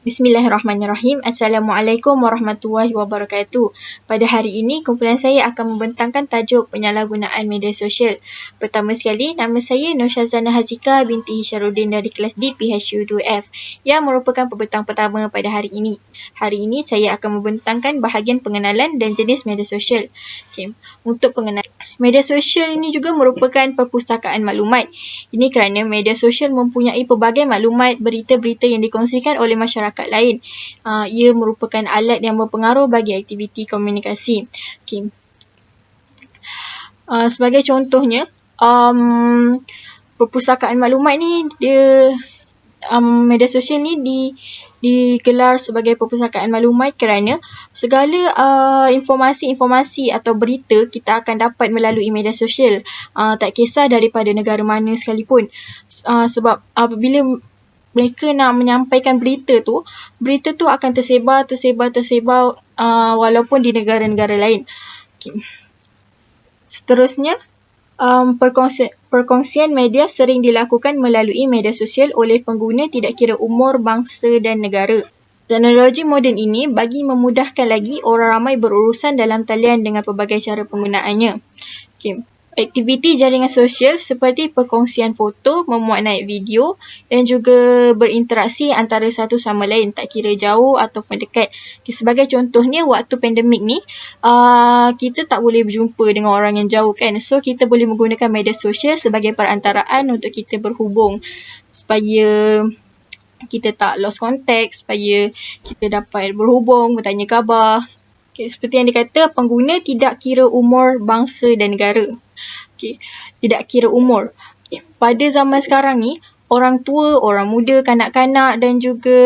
Bismillahirrahmanirrahim. Assalamualaikum warahmatullahi wabarakatuh. Pada hari ini, kumpulan saya akan membentangkan tajuk penyalahgunaan media sosial. Pertama sekali, nama saya Nur Syazana Hazika binti Hisharuddin dari kelas D PHU 2F yang merupakan pembentang pertama pada hari ini. Hari ini, saya akan membentangkan bahagian pengenalan dan jenis media sosial. Okay. Untuk pengenalan, media sosial ini juga merupakan perpustakaan maklumat. Ini kerana media sosial mempunyai pelbagai maklumat, berita-berita yang dikongsikan oleh masyarakat lain. Ia merupakan alat yang berpengaruh bagi aktiviti komunikasi. Okay. Sebagai contohnya, perpustakaan maklumat ni, media sosial ni digelar sebagai perpustakaan maklumat kerana segala informasi-informasi atau berita kita akan dapat melalui media sosial. Tak kisah daripada negara mana sekalipun. Sebab apabila mereka nak menyampaikan berita tu akan tersebar walaupun di negara-negara lain. Okay. Seterusnya, perkongsian media sering dilakukan melalui media sosial oleh pengguna tidak kira umur, bangsa dan negara. Teknologi moden ini bagi memudahkan lagi orang ramai berurusan dalam talian dengan pelbagai cara penggunaannya. Okay. Aktiviti jaringan sosial seperti perkongsian foto, memuat naik video dan juga berinteraksi antara satu sama lain, tak kira jauh ataupun dekat. Okay, sebagai contohnya, waktu pandemik ni, kita tak boleh berjumpa dengan orang yang jauh kan. So, kita boleh menggunakan media sosial sebagai perantaraan untuk kita berhubung supaya kita tak lost contact, supaya kita dapat berhubung, bertanya khabar. Okay, seperti yang dikata, pengguna tidak kira umur, bangsa dan negara. Okay. Tidak kira umur. Okay. Pada zaman sekarang ni, orang tua, orang muda, kanak-kanak dan juga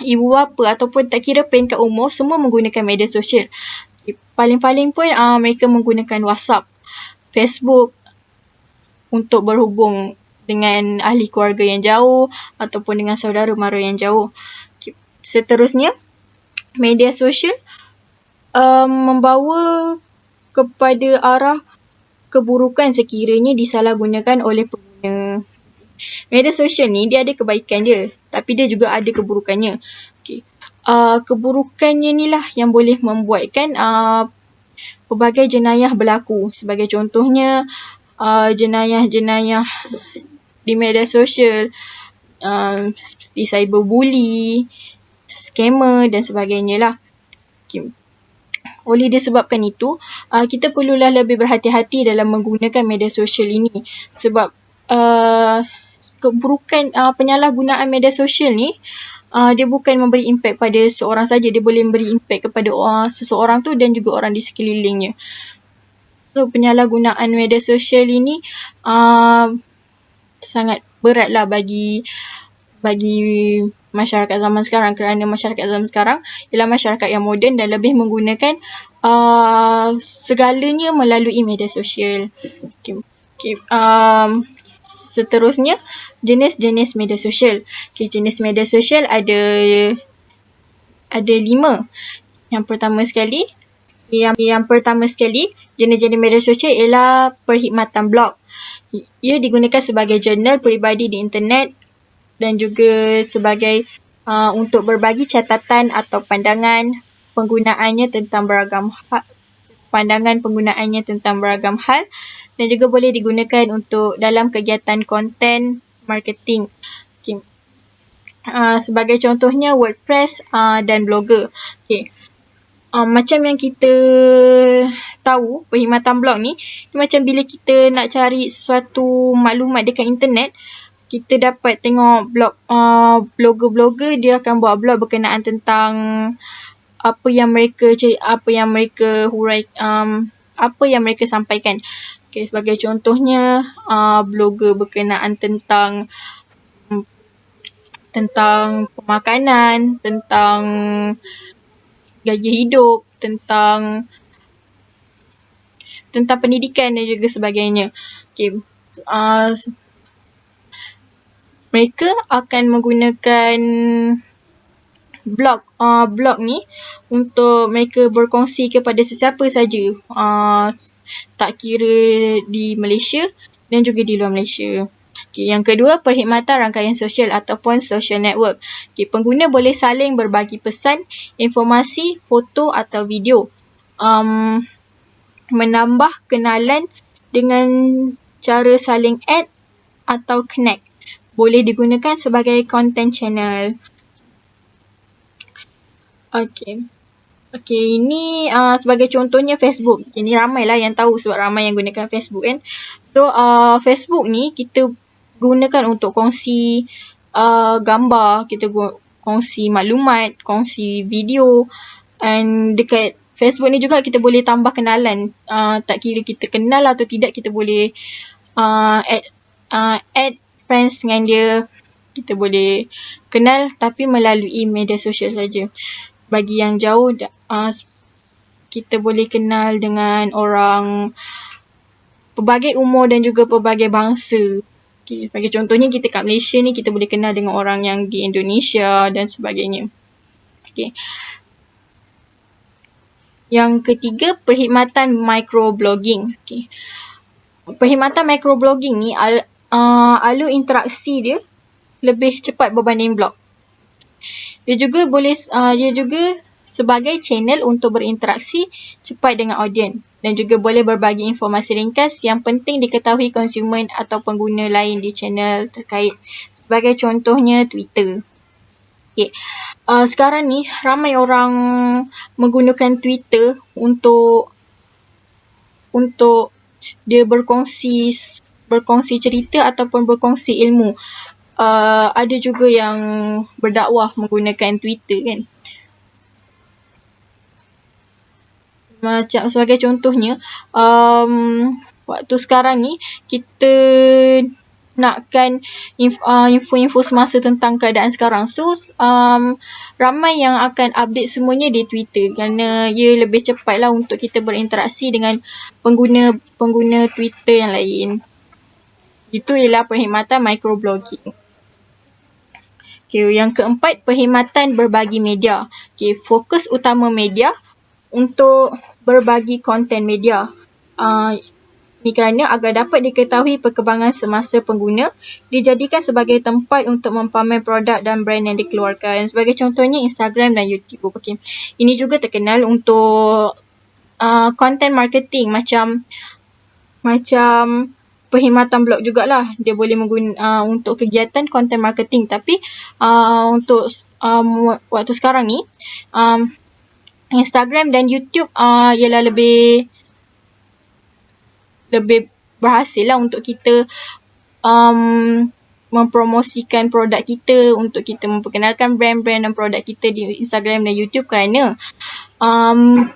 ibu bapa ataupun tak kira peringkat umur, semua menggunakan media sosial. Okay. Paling-paling pun mereka menggunakan WhatsApp, Facebook untuk berhubung dengan ahli keluarga yang jauh ataupun dengan saudara mara yang jauh. Okay. Seterusnya, media sosial membawa kepada arah keburukan sekiranya disalahgunakan oleh pengguna. Media sosial ni dia ada kebaikan dia, tapi dia juga ada keburukannya. Okay. Keburukannya ni lah yang boleh membuatkan pelbagai jenayah berlaku. Sebagai contohnya, jenayah-jenayah di media sosial seperti cyberbully, scammer dan sebagainya lah. Okay. Oleh disebabkan itu, kita perlulah lebih berhati-hati dalam menggunakan media sosial ini. Sebab keburukan penyalahgunaan media sosial ni, dia bukan memberi impak pada seorang saja, dia boleh memberi impak kepada seseorang tu dan juga orang di sekelilingnya. So, penyalahgunaan media sosial ini sangat beratlah bagi masyarakat zaman sekarang, kerana masyarakat zaman sekarang ialah masyarakat yang moden dan lebih menggunakan segalanya melalui media sosial. Okay. Seterusnya, jenis-jenis media sosial. Okay, jenis media sosial ada 5. Yang pertama sekali, jenis-jenis media sosial ialah perkhidmatan blog. Ia digunakan sebagai jurnal peribadi di internet dan juga sebagai untuk berbagi catatan atau pandangan penggunaannya tentang beragam hal dan juga boleh digunakan untuk dalam kegiatan konten marketing. Okay. Sebagai contohnya WordPress dan Blogger. Okay. Macam yang kita tahu, perkhidmatan blog ni macam bila kita nak cari sesuatu maklumat dekat internet, kita dapat tengok blogger-blogger dia akan buat blog berkenaan tentang apa yang mereka hurai, apa yang mereka sampaikan. Okay, sebagai contohnya, blogger berkenaan tentang pemakanan, tentang gaya hidup, tentang pendidikan dan juga sebagainya. Okay. Mereka akan menggunakan blog ni untuk mereka berkongsi kepada sesiapa saja, tak kira di Malaysia dan juga di luar Malaysia. Okay, yang kedua, perkhidmatan rangkaian sosial ataupun social network. Okay, pengguna boleh saling berbagi pesan, informasi, foto atau video. Menambah kenalan dengan cara saling add atau connect. Boleh digunakan sebagai content channel. Okay. Okay, ini sebagai contohnya Facebook. Ini ramai lah yang tahu sebab ramai yang gunakan Facebook kan. So, Facebook ni kita gunakan untuk kongsi gambar, kita kongsi maklumat, kongsi video. And dekat Facebook ni juga kita boleh tambah kenalan. Tak kira kita kenal atau tidak, kita boleh add friends dengan dia. Kita boleh kenal tapi melalui media sosial saja. Bagi yang jauh, kita boleh kenal dengan orang pelbagai umur dan juga pelbagai bangsa. Okay, sebagai contohnya kita kat Malaysia ni, kita boleh kenal dengan orang yang di Indonesia dan sebagainya. Okay. Yang ketiga, perkhidmatan microblogging. Okay. Perkhidmatan microblogging ni alur interaksi dia lebih cepat berbanding blog. Dia juga sebagai channel untuk berinteraksi cepat dengan audiens dan juga boleh berbagi informasi ringkas yang penting diketahui konsumen atau pengguna lain di channel terkait. Sebagai contohnya Twitter. Okay. Sekarang ni ramai orang menggunakan Twitter untuk dia berkongsi cerita ataupun berkongsi ilmu. Ada juga yang berdakwah menggunakan Twitter kan. Macam sebagai contohnya, waktu sekarang ni kita nakkan info-info semasa tentang keadaan sekarang. So, ramai yang akan update semuanya di Twitter kerana ia lebih cepat lah untuk kita berinteraksi dengan pengguna Twitter yang lain. Itu ialah perkhidmatan microblogging. Okay, yang keempat, perkhidmatan berbagi media. Okay, fokus utama media untuk berbagi konten media. Ini kerana agar dapat diketahui perkembangan semasa pengguna, dijadikan sebagai tempat untuk mempamer produk dan brand yang dikeluarkan. Sebagai contohnya Instagram dan YouTube. Okay. Ini juga terkenal untuk content marketing macam perkhidmatan blog jugalah. Dia boleh untuk kegiatan content marketing. Tapi untuk waktu sekarang ni, Instagram dan YouTube ialah lebih berhasil lah untuk kita mempromosikan produk kita, untuk kita memperkenalkan brand-brand dan produk kita di Instagram dan YouTube kerana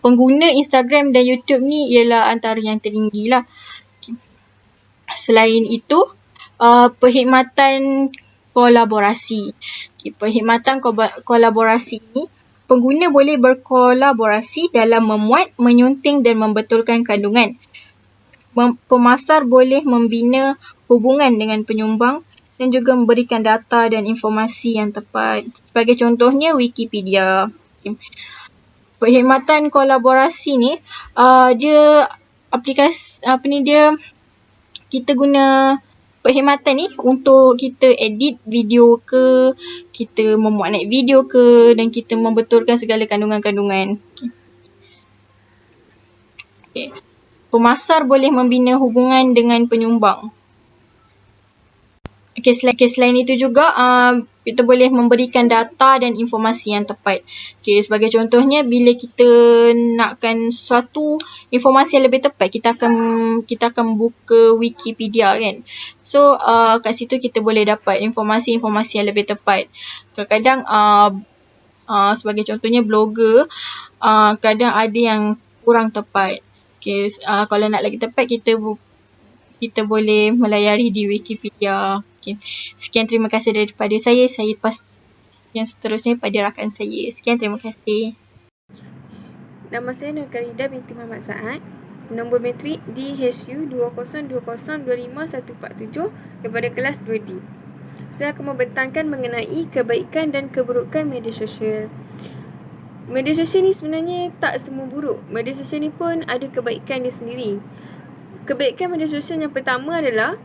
pengguna Instagram dan YouTube ni ialah antara yang tertinggi lah. Selain itu, perkhidmatan kolaborasi. Perkhidmatan kolaborasi ini, pengguna boleh berkolaborasi dalam memuat, menyunting dan membetulkan kandungan. Pemasar boleh membina hubungan dengan penyumbang dan juga memberikan data dan informasi yang tepat. Sebagai contohnya Wikipedia. Perkhidmatan kolaborasi ni dia kita guna perkhidmatan ni untuk kita edit video ke, kita memuat naik video ke, dan kita membetulkan segala kandungan-kandungan. Okay. Pemasar boleh membina hubungan dengan penyumbang. Selain itu juga, kita boleh memberikan data dan informasi yang tepat. Okay, sebagai contohnya, bila kita nakkan suatu informasi yang lebih tepat, kita akan buka Wikipedia kan. So, kat situ kita boleh dapat informasi-informasi yang lebih tepat. Kadang-kadang, sebagai contohnya blogger, kadang ada yang kurang tepat. Okay, kalau nak lagi tepat, kita boleh melayari di Wikipedia. Okay. Sekian, terima kasih daripada saya. Saya yang seterusnya pada rakan saya. Sekian, terima kasih. Nama saya Nur Karida binti Muhammad Saad. Nombor metrik DHU 2020255147 daripada kelas 2D. Saya akan membentangkan mengenai kebaikan dan keburukan media sosial. Media sosial ni sebenarnya tak semua buruk. Media sosial ni pun ada kebaikan dia sendiri. Kebaikan media sosial yang pertama adalah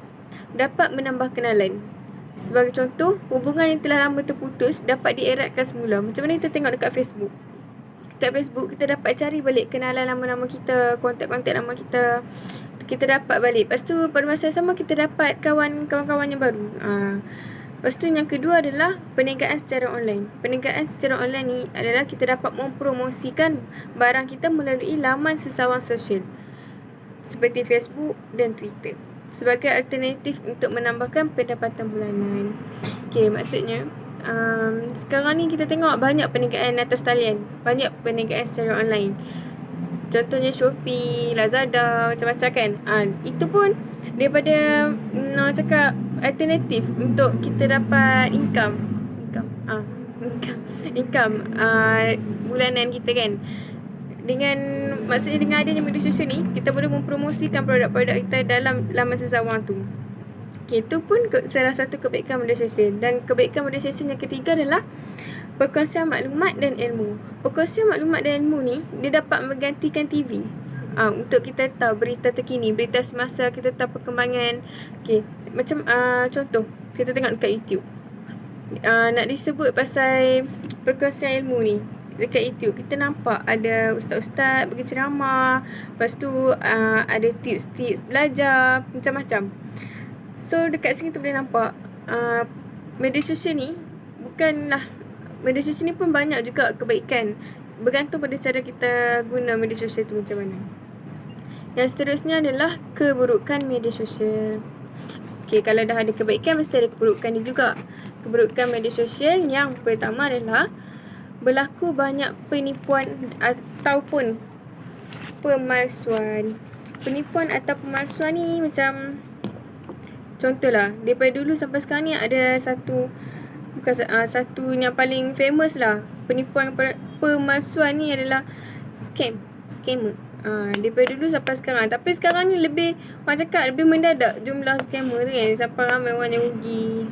dapat menambah kenalan. Sebagai contoh, hubungan yang telah lama terputus dapat dieratkan semula. Macam mana kita tengok dekat Facebook. Dekat Facebook, kita dapat cari balik kenalan lama-lama kita, kontak-kontak lama kita. Kita dapat balik. Lepas tu, pada masa yang sama, kita dapat kawan-kawan yang baru. Lepas tu, yang kedua adalah perniagaan secara online. Perniagaan secara online ni adalah kita dapat mempromosikan barang kita melalui laman sesawan sosial seperti Facebook dan Twitter sebagai alternatif untuk menambahkan pendapatan bulanan. Okay, maksudnya sekarang ni kita tengok banyak perniagaan atas talian, banyak perniagaan secara online. Contohnya Shopee, Lazada, macam-macam kan. Itu pun daripada cakap alternatif untuk kita dapat income bulanan kita kan. Maksudnya dengan adanya media sosial ni, kita boleh mempromosikan produk-produk kita dalam laman sesawang tu. Okay, itu pun salah satu kebaikan media sosial. Dan kebaikan media sosial yang ketiga adalah perkongsian maklumat dan ilmu. Perkongsian maklumat dan ilmu ni, dia dapat menggantikan TV. Untuk kita tahu berita terkini, berita semasa, kita tahu perkembangan. Okay, macam contoh, kita tengok dekat YouTube. Nak disebut pasal perkongsian ilmu ni, dekat YouTube kita nampak ada ustaz-ustaz bagi ceramah. Lepas tu ada tips-tips belajar, macam-macam. So dekat sini tu boleh nampak media sosial ni media sosial ni pun banyak juga kebaikan. Bergantung pada cara kita guna media sosial tu macam mana. Yang seterusnya adalah keburukan media sosial. Okay, kalau dah ada kebaikan, mesti ada keburukan dia juga. Keburukan media sosial yang pertama adalah berlaku banyak penipuan ataupun pemalsuan. Penipuan atau pemalsuan ni macam, contohlah, daripada dulu sampai sekarang ni ada satu yang paling famous lah. Penipuan pemalsuan ni adalah scammer. Daripada dulu sampai sekarang. Tapi sekarang ni lebih, orang cakap lebih mendadak jumlah scammer tu kan. Sampai ramai orang yang rugi.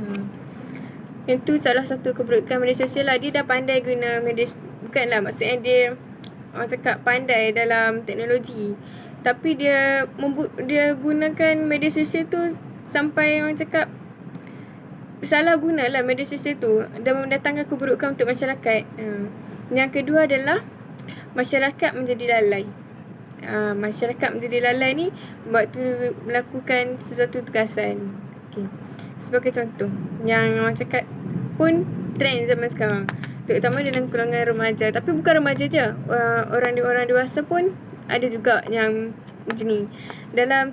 Yang tu salah satu keburukan media sosial lah. Dia dah pandai guna media, bukanlah maksudnya dia, orang cakap pandai dalam teknologi. Tapi dia gunakan media sosial tu sampai orang cakap salah guna lah media sosial tu dan mendatangkan keburukan untuk masyarakat. Yang kedua adalah masyarakat menjadi lalai. Masyarakat menjadi lalai ni waktu melakukan sesuatu tugasan. Okay. Sebagai contoh, yang orang cakap pun trend zaman sekarang, terutama dalam golongan remaja. Tapi bukan remaja je, orang dewasa pun ada juga yang macam ni.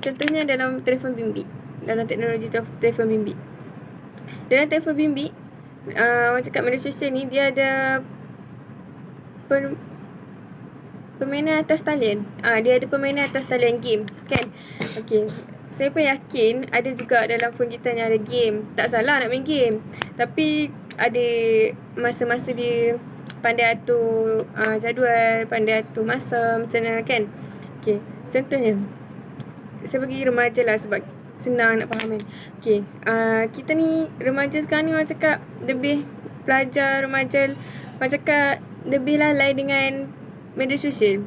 Contohnya dalam telefon bimbit, dalam teknologi telefon bimbit. Dalam telefon bimbit, orang cakap media sosial ni dia ada permainan atas talian. Dia ada permainan atas talian game kan. Okay, saya pun yakin ada juga dalam phone kita yang ada game. Tak salah nak main game, tapi ada masa-masa dia pandai atur jadual, pandai atur masa macam mana kan. Okay, contohnya saya bagi remaja lah sebab senang nak faham kan. Okay, kita ni remaja sekarang ni orang cakap lebih pelajar, remaja orang cakap lebih lalai dengan media sosial.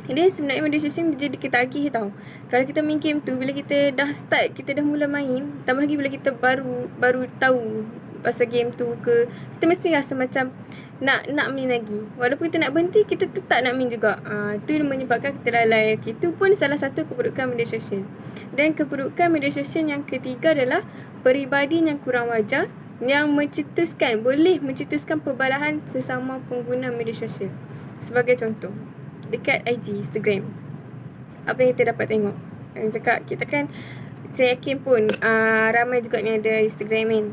Dia sebenarnya media sosial jadi ketagih tau. Kalau kita main game tu, bila kita dah start, kita dah mula main, tambah lagi bila kita baru tahu pasal game tu ke, kita mesti rasa macam nak main lagi. Walaupun kita nak berhenti, kita tetap nak main juga. Itu menyebabkan kita lalai. Itu pun salah satu keburukan media sosial. Dan keburukan media sosial yang ketiga adalah peribadi yang kurang wajar yang boleh mencetuskan perbalahan sesama pengguna media sosial. Sebagai contoh, dekat IG, Instagram, apa yang kita dapat tengok, yang cakap kita kan, saya yakin pun ramai juga ni ada Instagram kan.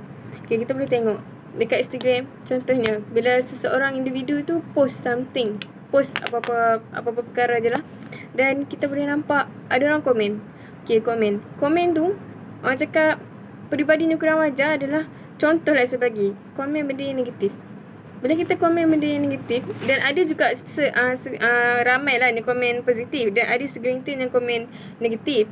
Okay, kita boleh tengok dekat Instagram, contohnya bila seseorang individu tu post apa-apa perkara je lah, dan kita boleh nampak ada orang komen. Okay, komen tu orang cakap peribadinya kurang wajar adalah, contohlah saya bagi, komen benda yang negatif. Bila kita komen benda yang negatif, dan ada juga ramai lah ni komen positif, dan ada segelintir yang komen negatif.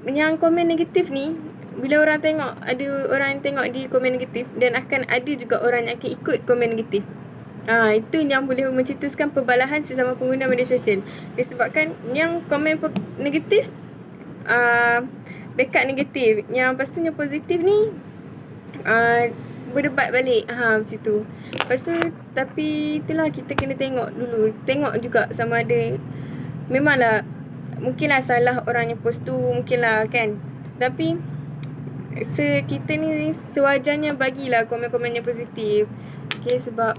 Yang komen negatif ni, bila orang tengok, ada orang yang tengok di komen negatif, dan akan ada juga orang yang akan ikut komen negatif. Itu yang boleh mencetuskan perbalahan sesama pengguna media sosial. Disebabkan yang komen negatif backup negatif. Yang lepas tu yang positif ni berdebat balik. Macam tu. Lepas tu tapi itulah kita kena tengok dulu. Tengok juga sama ada memanglah mungkinlah salah orang yang post tu, mungkinlah kan. Tapi kita ni sewajarnya bagilah komen-komen yang positif. Okay, sebab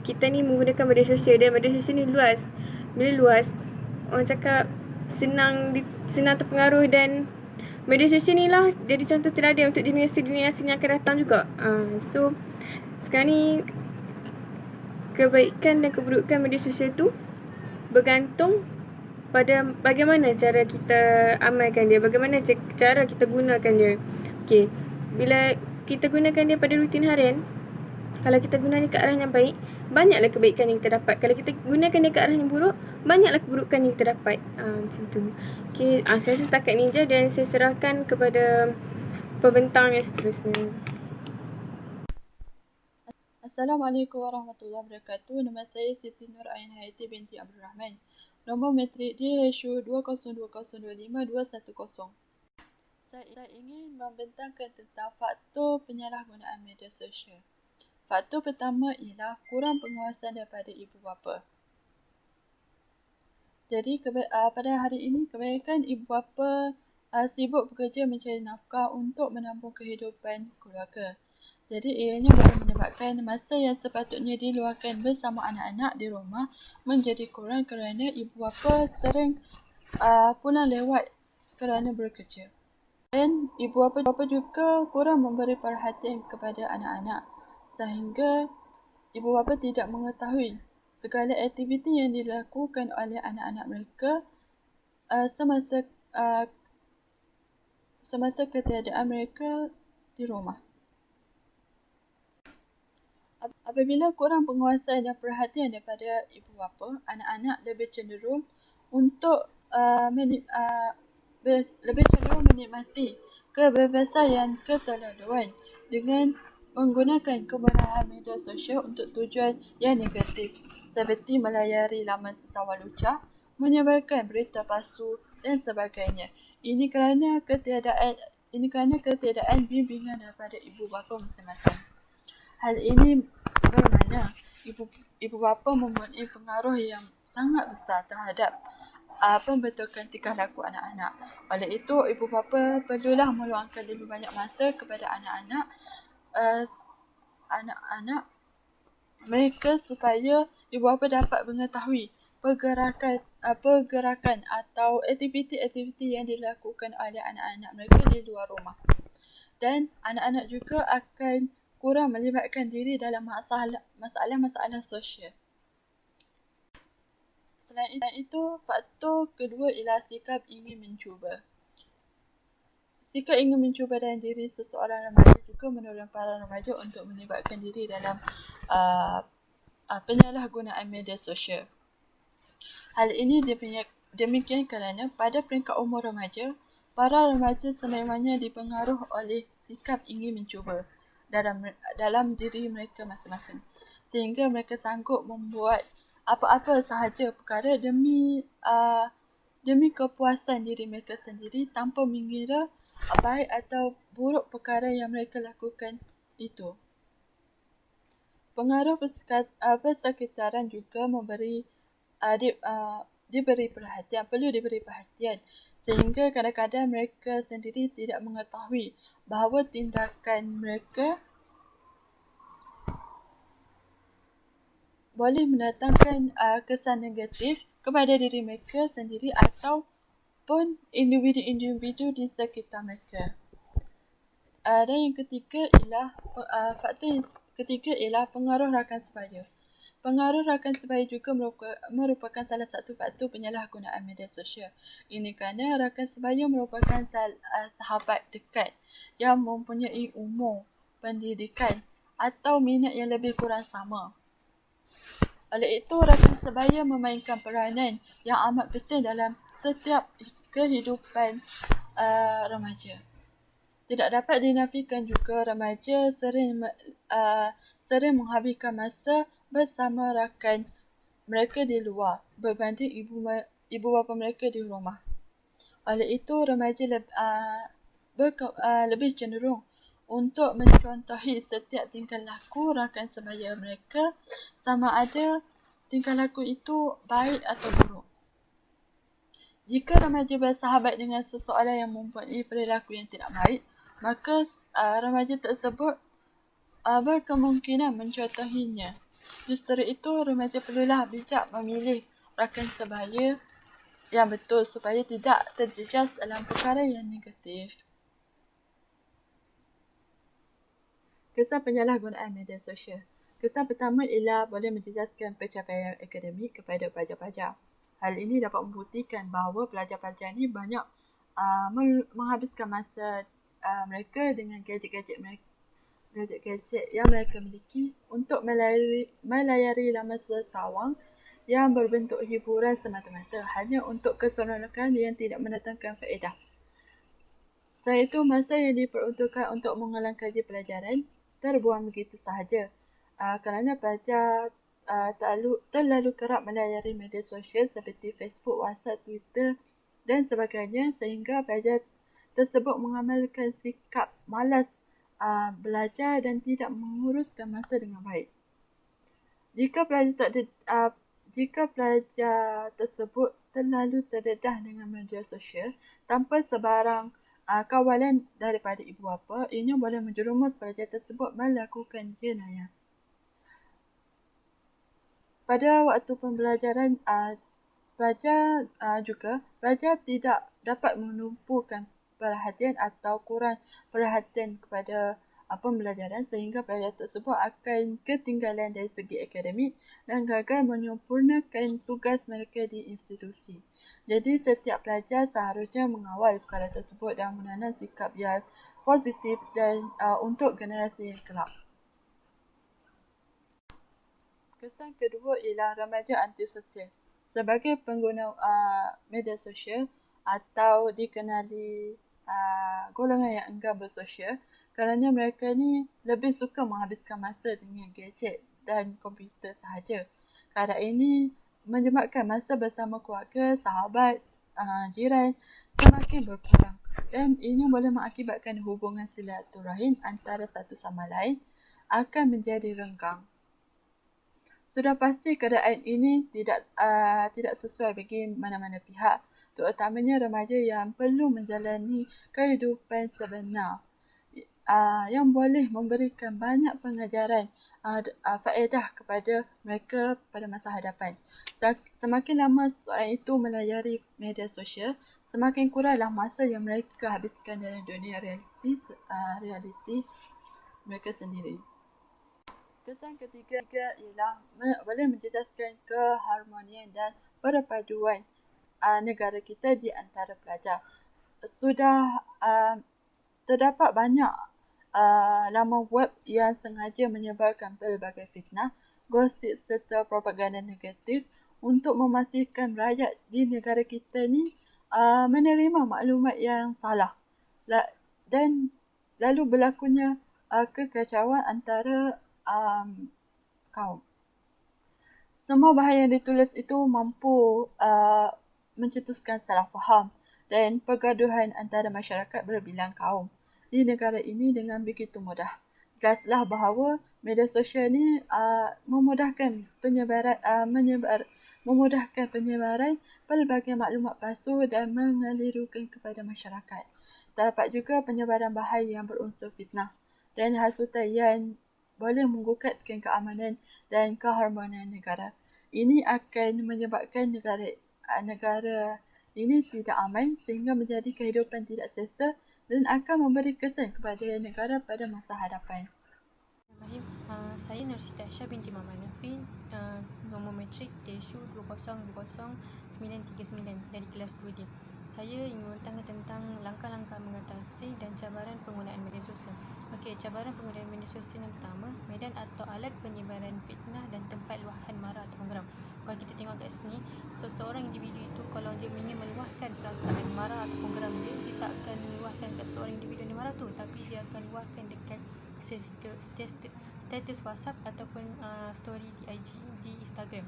kita ni menggunakan media sosial dan media sosial ni luas. Bila luas, orang cakap senang terpengaruh dan media sosial ni lah jadi contoh teladan untuk generasi yang akan datang juga. So sekarang ni kebaikan dan keburukan media sosial tu bergantung pada bagaimana cara kita amalkan dia, bagaimana cara kita gunakan dia. Okay, bila kita gunakan dia pada rutin harian, kalau kita guna dia ke arah yang baik, banyaklah kebaikan yang kita dapat. Kalau kita gunakan dia ke arah yang buruk, banyaklah keburukan yang kita dapat. Macam tu. Okay, saya rasa setakat ni je dan saya serahkan kepada pembentang yang seterusnya. Assalamualaikum warahmatullahi wabarakatuh. Nama saya Siti Nur Ain Hayati binti Abdul Rahman. Nombor matrik DHU2020252110. Saya ingin membentangkan tentang faktor penyalahgunaan media sosial. Faktor pertama ialah kurang penguasaan daripada ibu bapa. Jadi pada hari ini kebanyakan ibu bapa sibuk bekerja mencari nafkah untuk menambung kehidupan keluarga. Jadi ianya boleh menyebabkan masa yang sepatutnya diluangkan bersama anak-anak di rumah menjadi kurang kerana ibu bapa sering pulang lewat kerana bekerja. Dan ibu bapa juga kurang memberi perhatian kepada anak-anak sehingga ibu bapa tidak mengetahui segala aktiviti yang dilakukan oleh anak-anak mereka semasa ketiadaan mereka di rumah. Apabila kurang penguasaan dan perhatian daripada ibu bapa, anak-anak lebih cenderung untuk menikmati kebebasan yang keterlaluan dengan menggunakan kebolehan media sosial untuk tujuan yang negatif seperti melayari laman sesama lucah, menyebarkan berita palsu dan sebagainya. Ini kerana ketiadaan bimbingan daripada ibu bapa masing-masing. Hal ini bermakna ibu bapa mempunyai pengaruh yang sangat besar terhadap pembentukan tingkah laku anak-anak. Oleh itu, ibu bapa perlulah meluangkan lebih banyak masa kepada anak-anak mereka supaya ibu bapa dapat mengetahui pergerakan atau aktiviti-aktiviti yang dilakukan oleh anak-anak mereka di luar rumah. Dan anak-anak juga akan kurang melibatkan diri dalam masalah-masalah sosial. Selain itu, faktor kedua ialah sikap ingin mencuba. Sikap ingin mencuba dalam diri seseorang remaja juga mendorong para remaja untuk melibatkan diri dalam penyalahgunaan media sosial. Hal ini demikian kerana pada peringkat umur remaja, para remaja sememangnya dipengaruhi oleh sikap ingin mencuba dalam diri mereka masing-masing, sehingga mereka sanggup membuat apa-apa sahaja perkara demi kepuasan diri mereka sendiri tanpa mengira baik atau buruk perkara yang mereka lakukan itu. Pengaruh persekitaran juga perlu diberi perhatian, sehingga kadang-kadang mereka sendiri tidak mengetahui bahawa tindakan mereka boleh mendatangkan kesan negatif kepada diri mereka sendiri ataupun individu-individu di sekitar mereka. Dan yang ketiga ialah pengaruh rakan sebaya. Pengaruh rakan sebaya juga merupakan salah satu faktor penyalahgunaan media sosial. Ini kerana rakan sebaya merupakan sahabat dekat yang mempunyai umur, pendidikan atau minat yang lebih kurang sama. Oleh itu, rakan sebaya memainkan peranan yang amat penting dalam setiap kehidupan remaja. Tidak dapat dinafikan juga remaja sering menghabiskan masa bersama rakan mereka di luar berbanding ibu bapa mereka di rumah. Oleh itu, remaja lebih cenderung untuk mencontohi setiap tingkah laku rakan sebaya mereka, sama ada tingkah laku itu baik atau buruk. Jika remaja bersahabat dengan seseorang yang mempunyai perilaku yang tidak baik, maka remaja tersebut berkemungkinan mencontohinya. Justru itu, remaja perlulah bijak memilih rakan sebaya yang betul supaya tidak terjejas dalam perkara yang negatif. Kesan penyalahgunaan media sosial. Kesan pertama ialah boleh menjejaskan pencapaian akademik kepada pelajar-pelajar. Hal ini dapat membuktikan bahawa pelajar-pelajar ini banyak menghabiskan masa mereka dengan gadget-gadget yang mereka miliki untuk melayari laman sawang yang berbentuk hiburan semata-mata hanya untuk keseronokan yang tidak mendatangkan faedah. Selain itu, masa yang diperuntukkan untuk mengulang kaji pelajaran terbuang begitu sahaja kerana pelajar terlalu kerap melayari media sosial seperti Facebook, WhatsApp, Twitter dan sebagainya, sehingga pelajar tersebut mengamalkan sikap malas belajar dan tidak menguruskan masa dengan baik. Jika pelajar tersebut terlalu terdedah dengan media sosial tanpa sebarang kawalan daripada ibu bapa, ianya boleh menjerumus pelajar tersebut melakukan jenayah. Pada waktu pembelajaran, pelajar tidak dapat menumpukan perhatian atau kurang perhatian kepada pembelajaran, sehingga pelajar tersebut akan ketinggalan dari segi akademik dan gagal menyempurnakan tugas mereka di institusi. Jadi setiap pelajar seharusnya mengawal perkara tersebut dan menanam sikap yang positif dan untuk generasi yang kelak. Kesan kedua ialah remaja antisosial. Sebagai pengguna media sosial atau dikenali golongan yang enggan bersosial, kerana mereka ni lebih suka menghabiskan masa dengan gadget dan komputer sahaja. Keadaan ini menyebabkan masa bersama keluarga, sahabat, jiran semakin berkurang dan ini boleh mengakibatkan hubungan silaturahim antara satu sama lain akan menjadi renggang. Sudah pasti keadaan ini tidak sesuai bagi mana-mana pihak, terutamanya remaja yang perlu menjalani kehidupan sebenar yang boleh memberikan banyak pengajaran faedah kepada mereka pada masa hadapan. Semakin lama seseorang itu melayari media sosial, semakin kuranglah masa yang mereka habiskan dalam dunia realiti mereka sendiri. Kesan ketiga ialah boleh menjejaskan keharmonian dan perpaduan negara kita di antara pelajar. Sudah terdapat banyak laman web yang sengaja menyebarkan pelbagai fitnah, gosip serta propaganda negatif untuk memastikan rakyat di negara kita ni menerima maklumat yang salah dan lalu berlakunya kekacauan antara kaum. Semua bahan yang ditulis itu mampu mencetuskan salah faham dan pergaduhan antara masyarakat berbilang kaum di negara ini dengan begitu mudah. Jelaslah bahawa media sosial ini memudahkan penyebaran pelbagai maklumat palsu dan mengelirukan kepada masyarakat. Terdapat juga penyebaran bahaya yang berunsur fitnah dan hasutan yang boleh menggugutkan keamanan dan keharmonian negara. Ini akan menyebabkan negara ini tidak aman sehingga menjadi kehidupan tidak selesa dan akan memberi kesan kepada negara pada masa hadapan. Saya Nur Siti Aisyah binti Muhammad Nafi, nombor matrik DSU 20200939 dari kelas 2D. Saya ingin membentangkan tentang langkah-langkah mengatasi dan cabaran penggunaan media sosial. Okey, cabaran penggunaan media sosial yang pertama, medan atau alat penyebaran fitnah dan tempat luahan marah atau penggeram. Kalau kita tengok kat sini, seseorang individu itu kalau dia ingin meluahkan perasaan marah atau penggeram dia tak akan meluahkan kat seorang individu yang marah tu, tapi dia akan luahkan dekat status WhatsApp ataupun story di IG, di Instagram.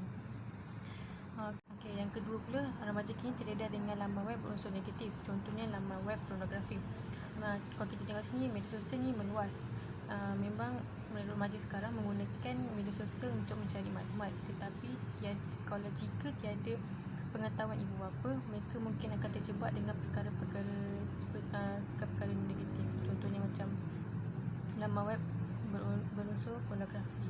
Okey, yang kedua pula, remaja kini terdedah dengan laman web berunsur negatif, contohnya laman web pornografi. kalau kita tengok sini, media sosial ni meluas. Memang menurut remaja sekarang menggunakan media sosial untuk mencari maklumat, tetapi kalau jika tiada pengetahuan ibu bapa, mereka mungkin akan terjebak dengan perkara-perkara negatif. Contohnya macam laman web berunsur pornografi.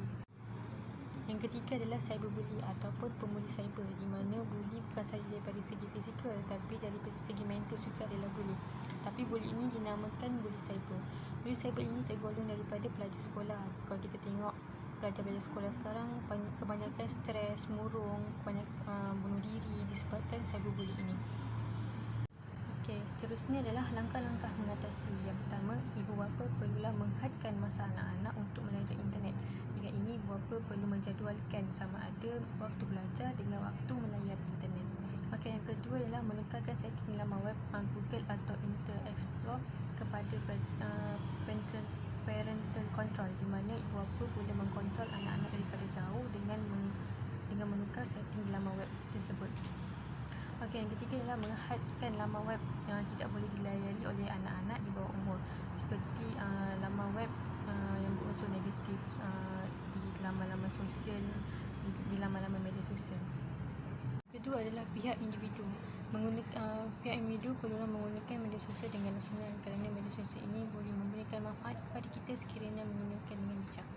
Yang ketiga adalah cyberbully ataupun pembuli cyber, di mana bully bukan sahaja daripada segi fizikal, tapi dari segi mental juga adalah bully. Tapi bully ini dinamakan bully cyber. Bully cyber ini tergolong daripada pelajar sekolah. Kalau kita tengok pelajar-pelajar sekolah sekarang kebanyakan stres, murung, bunuh diri disebabkan cyberbully ini. Okey, seterusnya adalah langkah-langkah mengatasi. Yang pertama, ibu bapa perlulah menghadkan masa anak-anak untuk melayari internet. Dengan ini, ibu bapa perlu menjadualkan sama ada waktu belajar dengan waktu melayari internet. Okey, yang kedua adalah menekankan setting laman web Google atau Internet Explorer kepada parental control, di mana ibu bapa boleh mengkontrol anak-anak daripada jauh dengan menukar setting di laman web tersebut. Okey, yang ketiga adalah menghadkan laman web yang tidak boleh dilayari oleh anak-anak di bawah umur, seperti laman web yang berunsur negatif di laman-laman sosial, di laman-laman media sosial. Kedua adalah pihak individu. Pihak individu perlulah menggunakan media sosial dengan rasional, kerana media sosial ini boleh memberikan manfaat kepada kita sekiranya menggunakan dengan bijak.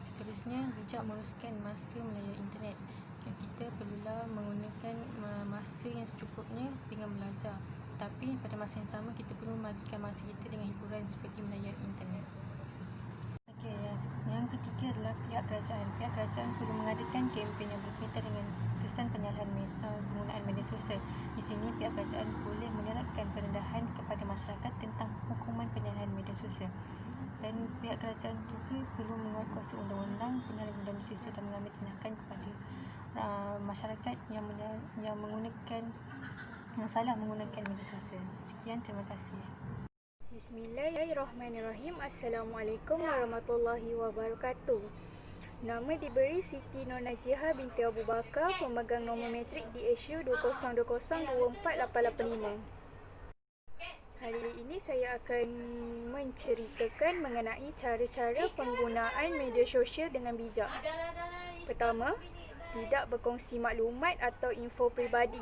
Seterusnya, bijak menguruskan masa melayari internet. Kita perlulah menggunakan masa yang secukupnya dengan belajar, tapi pada masa yang sama kita perlu membagikan masa kita dengan hiburan seperti melayari internet. Okey, yang ketiga adalah pihak kerajaan. Pihak kerajaan perlu mengadakan kempen yang berkaitan dengan kesan penyalahan penggunaan media sosial. Di sini pihak kerajaan boleh menerapkan perendahan kepada masyarakat tentang hukuman penyalahan media sosial. Dan pihak kerajaan juga perlu menguatkuasa undang-undang penyalahgunaan media sosial dan mengambil tindakan kepada masyarakat yang salah menggunakan media sosial. Sekian, terima kasih. Bismillahirrahmanirrahim. Assalamualaikum warahmatullahi wabarakatuh. Nama diberi Siti Nur Najiha binti Abu Bakar, pemegang nombor matrik DSU 20202485. Hari ini saya akan menceritakan mengenai cara-cara penggunaan media sosial dengan bijak. Pertama, tidak berkongsi maklumat atau info peribadi.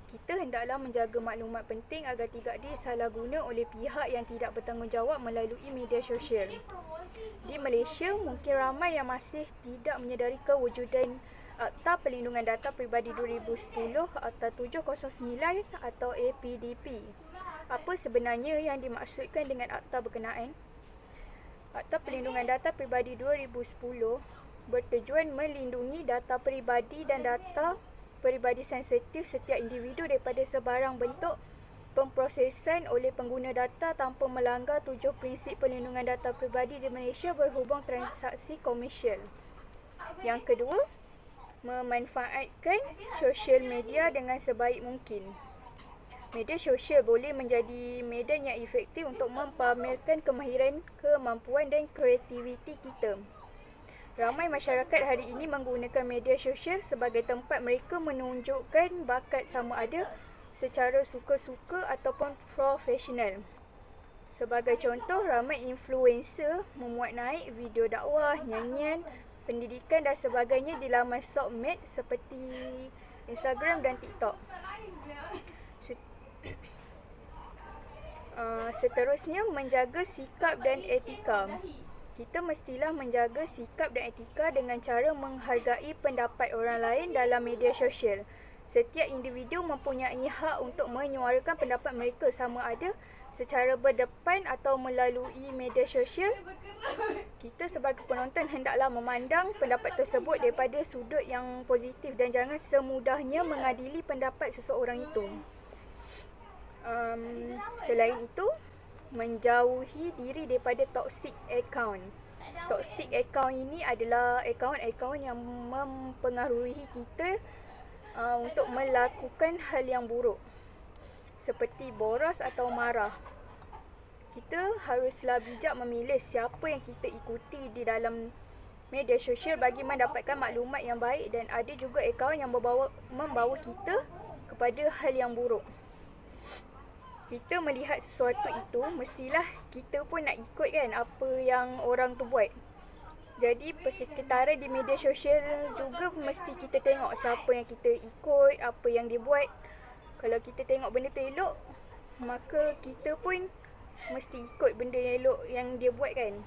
Kita hendaklah menjaga maklumat penting agar tidak disalahguna oleh pihak yang tidak bertanggungjawab melalui media sosial. Di Malaysia, mungkin ramai yang masih tidak menyedari kewujudan Akta Perlindungan Data Peribadi 2010 Akta 709 atau APDP. Apa sebenarnya yang dimaksudkan dengan akta berkenaan? Akta Perlindungan Data Peribadi 2010 bertujuan melindungi data peribadi dan data peribadi sensitif setiap individu daripada sebarang bentuk pemprosesan oleh pengguna data tanpa melanggar 7 prinsip perlindungan data peribadi di Malaysia berhubung transaksi komersial. Yang kedua, memanfaatkan sosial media dengan sebaik mungkin. Media sosial boleh menjadi medan yang efektif untuk mempamerkan kemahiran, kemampuan dan kreativiti kita. Ramai masyarakat hari ini menggunakan media sosial sebagai tempat mereka menunjukkan bakat sama ada secara suka-suka ataupun profesional. Sebagai contoh, ramai influencer memuat naik video dakwah, nyanyian, pendidikan dan sebagainya di laman sosmed seperti Instagram dan TikTok. Seterusnya, menjaga sikap dan etika. Kita mestilah menjaga sikap dan etika dengan cara menghargai pendapat orang lain dalam media sosial. Setiap individu mempunyai hak untuk menyuarakan pendapat mereka sama ada secara berdepan atau melalui media sosial. Kita sebagai penonton hendaklah memandang pendapat tersebut daripada sudut yang positif dan jangan semudahnya mengadili pendapat seseorang itu. Selain itu, menjauhi diri daripada toxic account. Toxic account ini adalah akaun-akaun yang mempengaruhi kita untuk melakukan hal yang buruk seperti boros atau marah. Kita haruslah bijak memilih siapa yang kita ikuti di dalam media sosial bagi mendapatkan maklumat yang baik, dan ada juga akaun yang membawa kita kepada hal yang buruk. kita melihat sesuatu itu, mestilah kita pun nak ikut kan apa yang orang tu buat. Jadi persekitaran di media sosial juga mesti kita tengok siapa yang kita ikut, apa yang dia buat. Kalau kita tengok benda tu elok, maka kita pun mesti ikut benda yang elok yang dia buat kan.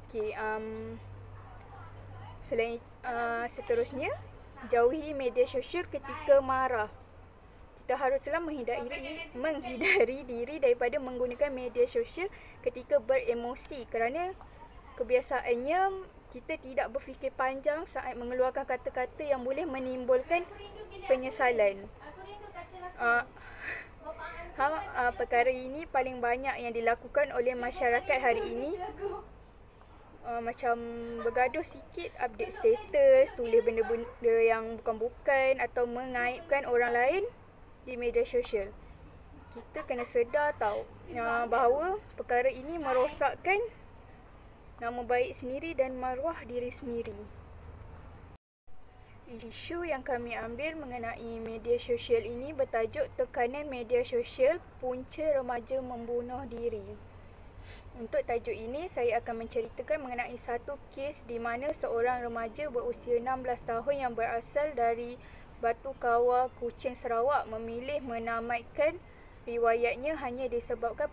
Okay, seterusnya, jauhi media sosial ketika marah. Kita haruslah menghindari diri daripada menggunakan media sosial ketika beremosi, kerana kebiasaannya kita tidak berfikir panjang saat mengeluarkan kata-kata yang boleh menimbulkan penyesalan. Perkara ini paling banyak yang dilakukan oleh masyarakat hari ini. Macam bergaduh sikit, update status, tulis benda-benda yang bukan-bukan atau mengaibkan orang lain di media sosial. Kita kena sedar bahawa perkara ini merosakkan nama baik sendiri dan maruah diri sendiri. Isu yang kami ambil mengenai media sosial ini bertajuk tekanan media sosial, punca remaja membunuh diri. Untuk tajuk ini, saya akan menceritakan mengenai satu kes di mana seorang remaja berusia 16 tahun yang berasal dari Batu Kawah, Kuching, Sarawak memilih menamatkan riwayatnya hanya disebabkan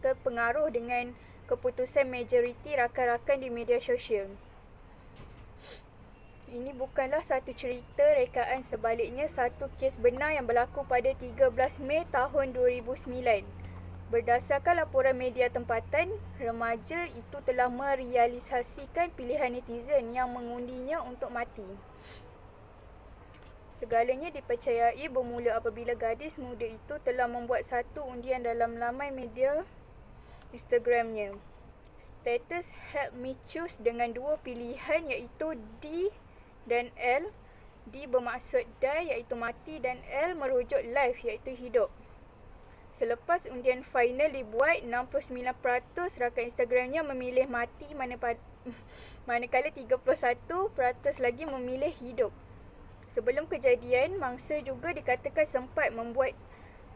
terpengaruh dengan keputusan majoriti rakan-rakan di media sosial. Ini bukanlah satu cerita rekaan, sebaliknya satu kes benar yang berlaku pada 13 Mei tahun 2009. Berdasarkan laporan media tempatan, remaja itu telah merealisasikan pilihan netizen yang mengundinya untuk mati. Segalanya dipercayai bermula apabila gadis muda itu telah membuat satu undian dalam laman media Instagramnya. Status help me choose dengan dua pilihan iaitu D dan L. D bermaksud die iaitu mati dan L merujuk life iaitu hidup. Selepas undian final dibuat, 69% rakan Instagramnya memilih mati manakala 31% lagi memilih hidup. Sebelum kejadian, mangsa juga dikatakan sempat membuat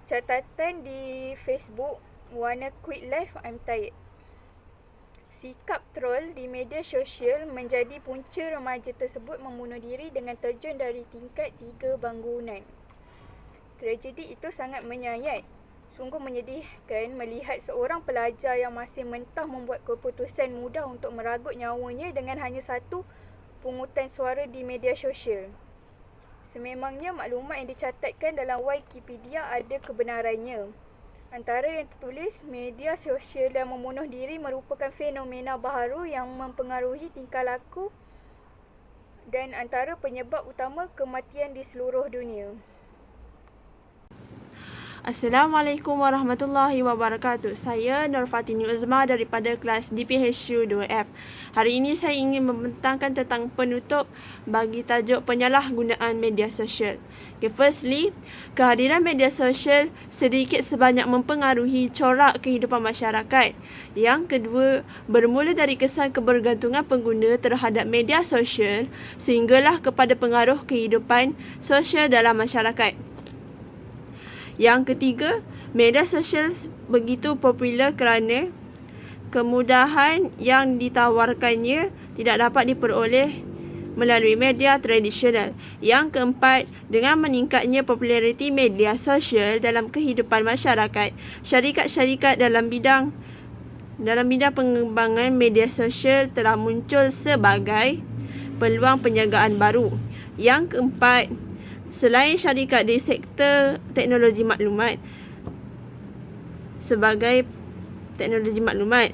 catatan di Facebook, "Wanna quit life? I'm tired." Sikap troll di media sosial menjadi punca remaja tersebut membunuh diri dengan terjun dari tingkat 3 bangunan. Tragedi itu sangat menyayat. Sungguh menyedihkan melihat seorang pelajar yang masih mentah membuat keputusan mudah untuk meragut nyawanya dengan hanya satu pungutan suara di media sosial. Sememangnya maklumat yang dicatatkan dalam Wikipedia ada kebenarannya. Antara yang tertulis, media sosial dan membunuh diri merupakan fenomena baharu yang mempengaruhi tingkah laku dan antara penyebab utama kematian di seluruh dunia. Assalamualaikum warahmatullahi wabarakatuh. Saya Nur Fatini Uzma daripada kelas DPHU 2F. Hari ini saya ingin membentangkan tentang penutup bagi tajuk penyalahgunaan media sosial. Okay, firstly, kehadiran media sosial sedikit sebanyak mempengaruhi corak kehidupan masyarakat. Yang kedua, bermula dari kesan kebergantungan pengguna terhadap media sosial sehinggalah kepada pengaruh kehidupan sosial dalam masyarakat. Yang ketiga, media sosial begitu popular kerana kemudahan yang ditawarkannya tidak dapat diperoleh melalui media tradisional. Yang keempat, dengan meningkatnya populariti media sosial dalam kehidupan masyarakat, syarikat-syarikat dalam bidang pengembangan media sosial telah muncul sebagai peluang perniagaan baru. Yang keempat, selain syarikat di sektor teknologi maklumat,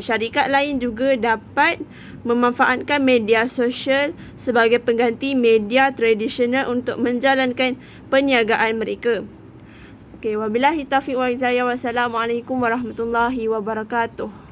syarikat lain juga dapat memanfaatkan media sosial sebagai pengganti media tradisional untuk menjalankan perniagaan mereka. Wabillahi taufiq wal hidayah. Wassalamualaikum warahmatullahi wabarakatuh.